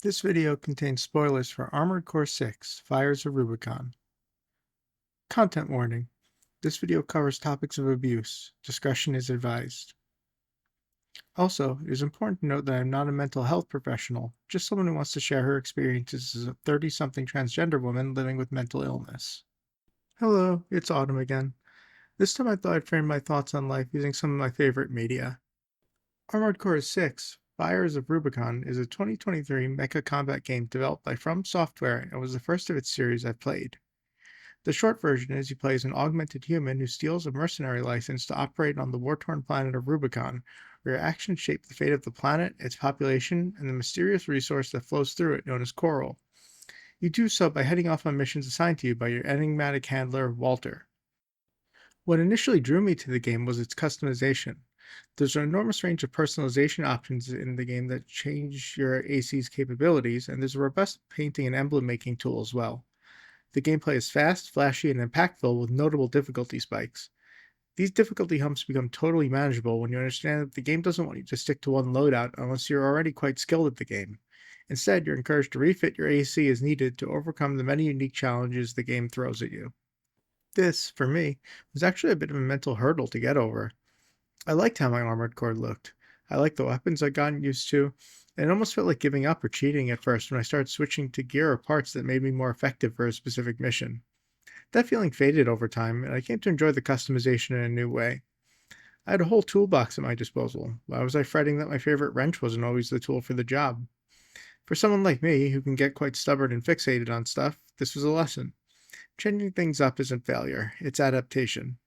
This video contains spoilers for Armored Core 6: Fires of Rubicon. Content warning. This video covers topics of abuse. Discretion is advised. Also, it is important to note that I am not a mental health professional, just someone who wants to share her experiences as a 30-something transgender woman living with mental illness. Hello, it's Autumn again. This time I thought I'd frame my thoughts on life using some of my favorite media. Armored Core 6: Fires of Rubicon is a 2023 mecha combat game developed by From Software and was the first of its series I've played. The short version is you play as an augmented human who steals a mercenary license to operate on the war-torn planet of Rubicon, where your actions shape the fate of the planet, its population, and the mysterious resource that flows through it known as coral. You do so by heading off on missions assigned to you by your enigmatic handler, Walter. What initially drew me to the game was its customization. There's an enormous range of personalization options in the game that change your AC's capabilities, and there's a robust painting and emblem making tool as well. The gameplay is fast, flashy, and impactful with notable difficulty spikes. These difficulty humps become totally manageable when you understand that the game doesn't want you to stick to one loadout unless you're already quite skilled at the game. Instead, you're encouraged to refit your AC as needed to overcome the many unique challenges the game throws at you. This, for me, was actually a bit of a mental hurdle to get over. I liked how my armored core looked. I liked the weapons I'd gotten used to, and it almost felt like giving up or cheating at first when I started switching to gear or parts that made me more effective for a specific mission. That feeling faded over time, and I came to enjoy the customization in a new way. I had a whole toolbox at my disposal. Why was I fretting that my favorite wrench wasn't always the tool for the job? For someone like me, who can get quite stubborn and fixated on stuff, this was a lesson. Changing things up isn't failure, it's adaptation.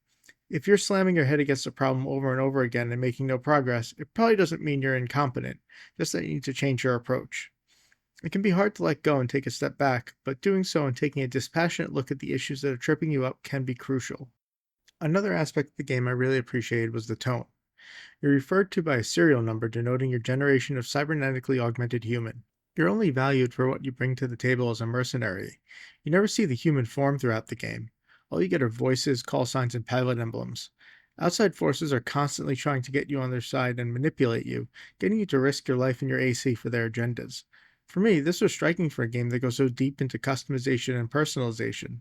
If you're slamming your head against a problem over and over again and making no progress, it probably doesn't mean you're incompetent, just that you need to change your approach. It can be hard to let go and take a step back, but doing so and taking a dispassionate look at the issues that are tripping you up can be crucial. Another aspect of the game I really appreciated was the tone. You're referred to by a serial number denoting your generation of cybernetically augmented human. You're only valued for what you bring to the table as a mercenary. You never see the human form throughout the game. All you get are voices, call signs, and pilot emblems. Outside forces are constantly trying to get you on their side and manipulate you, getting you to risk your life and your AC for their agendas. For me, this was striking for a game that goes so deep into customization and personalization.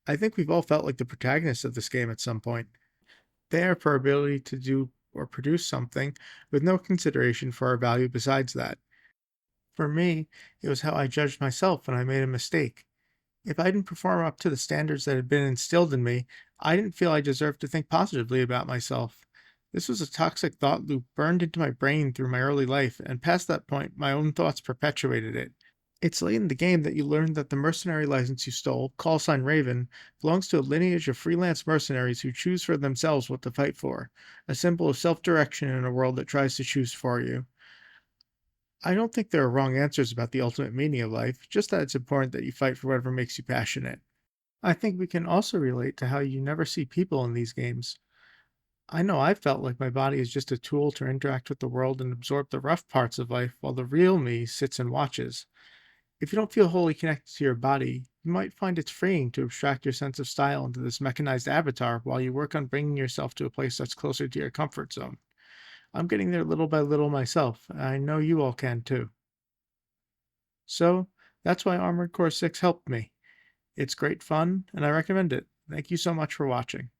I think we've all felt like the protagonists of this game at some point. There for our ability to do or produce something with no consideration for our value besides that. For me, it was how I judged myself when I made a mistake. If I didn't perform up to the standards that had been instilled in me, I didn't feel I deserved to think positively about myself. This was a toxic thought loop burned into my brain through my early life, and past that point, my own thoughts perpetuated it. It's late in the game that you learn that the mercenary license you stole, call sign Raven, belongs to a lineage of freelance mercenaries who choose for themselves what to fight for, a symbol of self direction in a world that tries to choose for you. I don't think there are wrong answers about the ultimate meaning of life, just that it's important that you fight for whatever makes you passionate. I think we can also relate to how you never see people in these games. I know I felt like my body is just a tool to interact with the world and absorb the rough parts of life while the real me sits and watches. If you don't feel wholly connected to your body, you might find it's freeing to abstract your sense of style into this mechanized avatar while you work on bringing yourself to a place that's closer to your comfort zone. I'm getting there little by little myself, and I know you all can too. So, that's why Armored Core 6 helped me. It's great fun, and I recommend it. Thank you so much for watching.